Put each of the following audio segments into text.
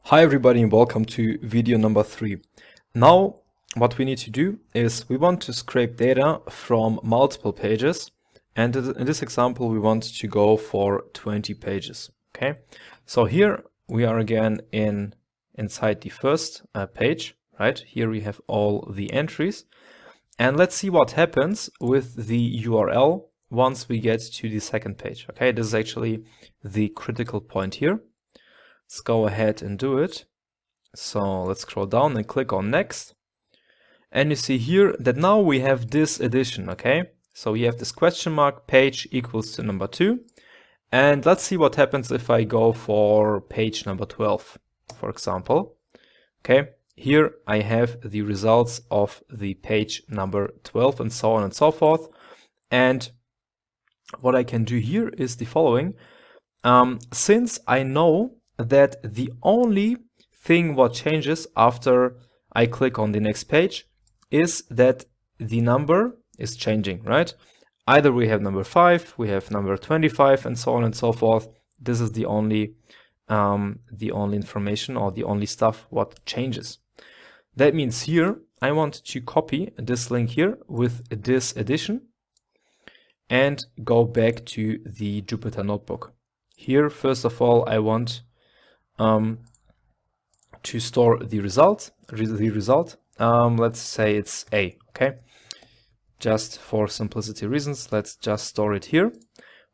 Hi everybody and welcome to video number 3. Now what we need to do is we want to scrape data from multiple pages, and in this example we want to go for 20 pages. Okay, so here we are again inside the first page, right? Here we have all the entries, and let's see what happens with the URL once we get to the second page. Okay, this is actually the critical point here. Let's go ahead and do it. So let's scroll down and click on next. And you see here that now we have this addition, okay? So we have this question mark, page equals to number 2. And let's see what happens if I go for page number 12, for example. Okay, here I have the results of the page number 12 and so on and so forth. And what I can do here is the following. Since I know that the only thing what changes after I click on the next page is that the number is changing, right? Either we have number 5, we have number 25, and so on and so forth. This is the only information or the only stuff what changes. That means here I want to copy this link here with this addition and go back to the Jupyter Notebook. Here, first of all, I want to store the result. Let's say it's A, okay? Just for simplicity reasons, let's just store it here.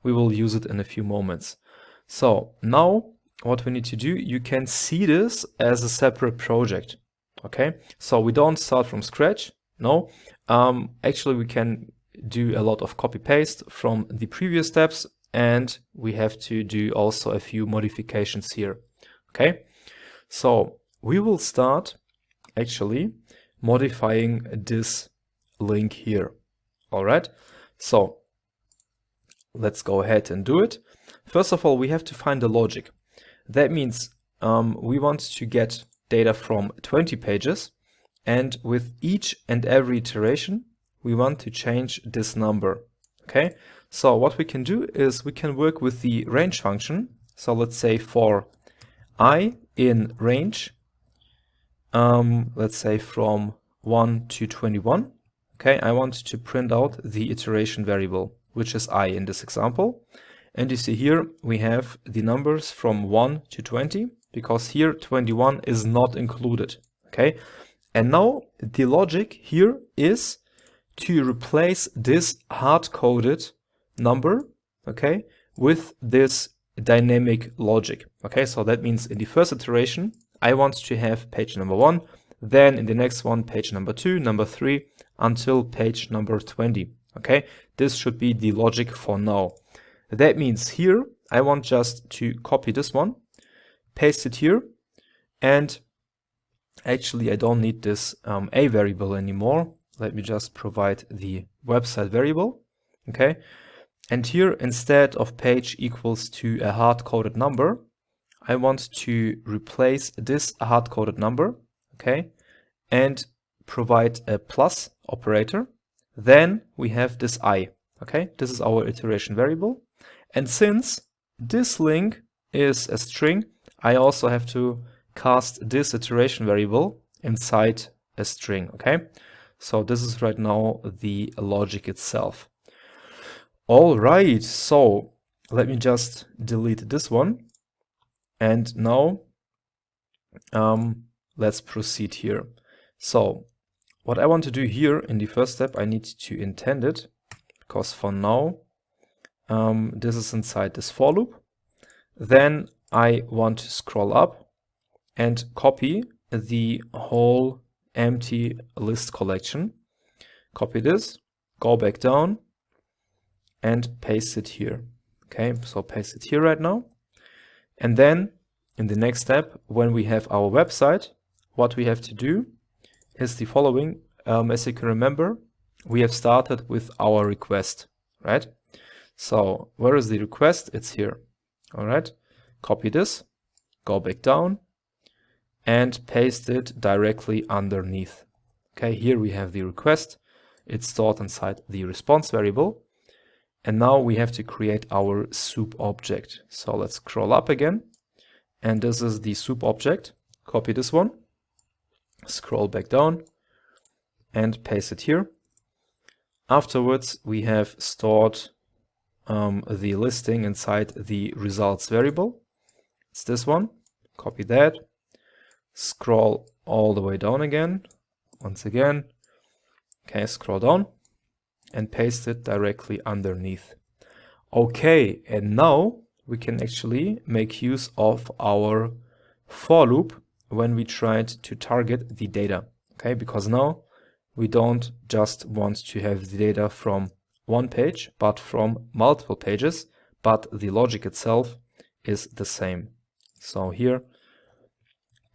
We will use it in a few moments. So now what we need to do, you can see this as a separate project, okay? So we don't start from scratch, no. Actually, we can do a lot of copy paste from the previous steps, and we have to do also a few modifications here. Okay, so we will start actually modifying this link here. All right, so let's go ahead and do it. First of all, we have to find the logic. That means we want to get data from 20 pages, and with each and every iteration, we want to change this number. Okay, so what we can do is we can work with the range function. So let's say for I in range, let's say from 1 to 21, okay, I want to print out the iteration variable, which is I in this example. And you see here we have the numbers from 1 to 20, because here 21 is not included, okay? And now the logic here is to replace this hard-coded number, okay, with this dynamic logic. Okay, so that means in the first iteration I want to have page number 1, then in the next one page number 2, number 3, until page number 20. Okay, this should be the logic for now. That means here I want just to copy this one, paste it here, and actually I don't need this a variable anymore. Let me just provide the website variable. Okay, and here, instead of page equals to a hard-coded number, I want to replace this hard-coded number, okay, and provide a plus operator. Then we have this I, okay, this is our iteration variable. And since this link is a string, I also have to cast this iteration variable inside a string, okay? So this is right now the logic itself. All right, so let me just delete this one. And now let's proceed here. So what I want to do here in the first step, I need to intend it, because for now this is inside this for loop. Then I want to scroll up and copy the whole empty list collection. Copy this, go back down, and paste it here. Okay, so paste it here right now. And then in the next step, when we have our website, what we have to do is the following. As you can remember, we have started with our request, right? So where is the request? It's here. All right, copy this, go back down, and paste it directly underneath. Okay, here we have the request. It's stored inside the response variable. And now we have to create our soup object. So let's scroll up again. And this is the soup object. copy this one, scroll back down, and paste it here. Afterwards, we have stored the listing inside the results variable. It's this one. Copy that. Scroll all the way down again. Once again. Okay, scroll down and paste it directly underneath. Okay, and now we can actually make use of our for loop when we tried to target the data. Okay, because now we don't just want to have the data from one page, but from multiple pages, but the logic itself is the same. So here,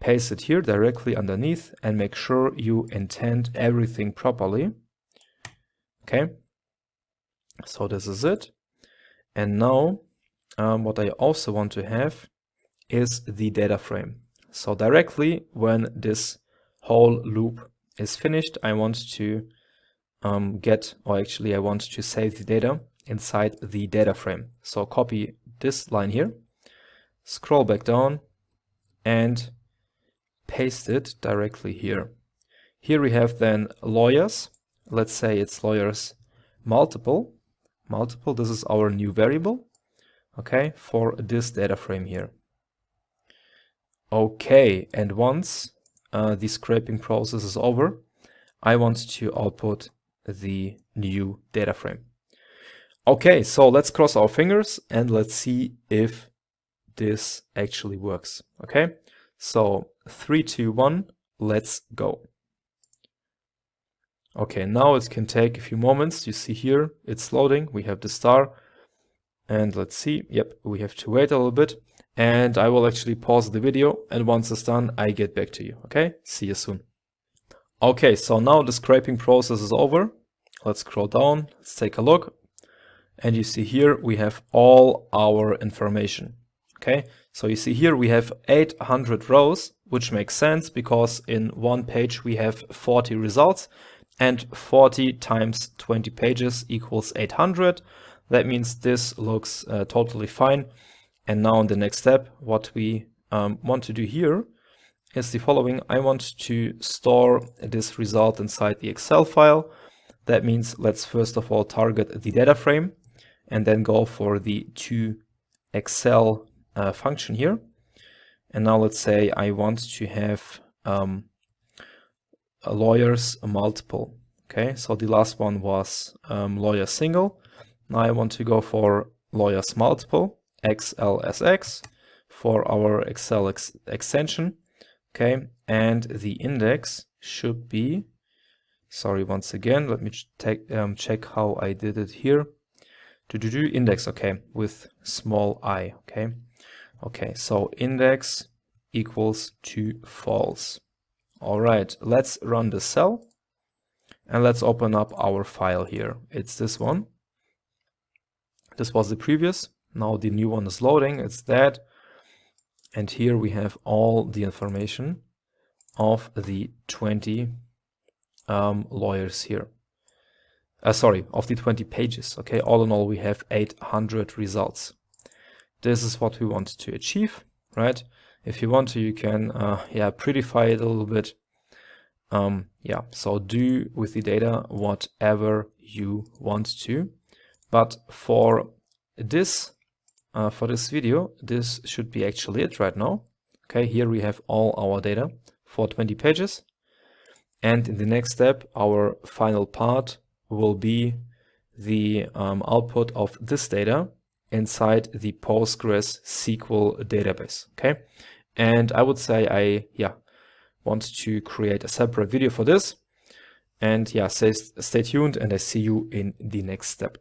paste it here directly underneath and make sure you indent everything properly. Okay, so this is it. And now what I also want to have is the data frame. So directly when this whole loop is finished, I want to I want to save the data inside the data frame. So copy this line here, scroll back down and paste it directly here. Here we have then lawyers. Let's say it's lawyers multiple. This is our new variable, okay, for this data frame here. Okay, and once the scraping process is over, I want to output the new data frame. Okay, so let's cross our fingers and let's see if this actually works. Okay, so 3, 2, 1, let's go. Okay, now it can take a few moments. You see here it's loading. We have the star, and let's see. Yep, we have to wait a little bit, and I will actually pause the video, and once it's done, I get back to you. Okay, see you soon. Okay, so now the scraping process is over. Let's scroll down, let's take a look. And you see here we have all our information. Okay, so you see here we have 800 rows, which makes sense because in one page we have 40 results, and 40 times 20 pages equals 800. That means this looks totally fine. And now in the next step, what we want to do here is the following. I want to store this result inside the Excel file. That means let's first of all target the data frame and then go for the toExcel function here. And now let's say I want to have a lawyers multiple. Okay, so the last one was lawyer single. Now I want to go for lawyers multiple, XLSX, for our Excel extension. Okay, and the index should be, sorry, once again, let me check how I did it here. Index, okay, with small I, okay. Okay, so index equals to false. All right, let's run the cell and let's open up our file here. It's this one. This was the previous. Now the new one is loading. It's that. And here we have all the information of the 20 lawyers here. Of the 20 pages. Okay, all in all, we have 800 results. This is what we want to achieve, right? If you want to, you can, prettify it a little bit. So do with the data whatever you want to. But for this video, this should be actually it right now. Okay, here we have all our data for 20 pages. And in the next step, our final part will be the output of this data inside the PostgreSQL database. Okay, and I would say I want to create a separate video for this. And stay tuned, and I see you in the next step.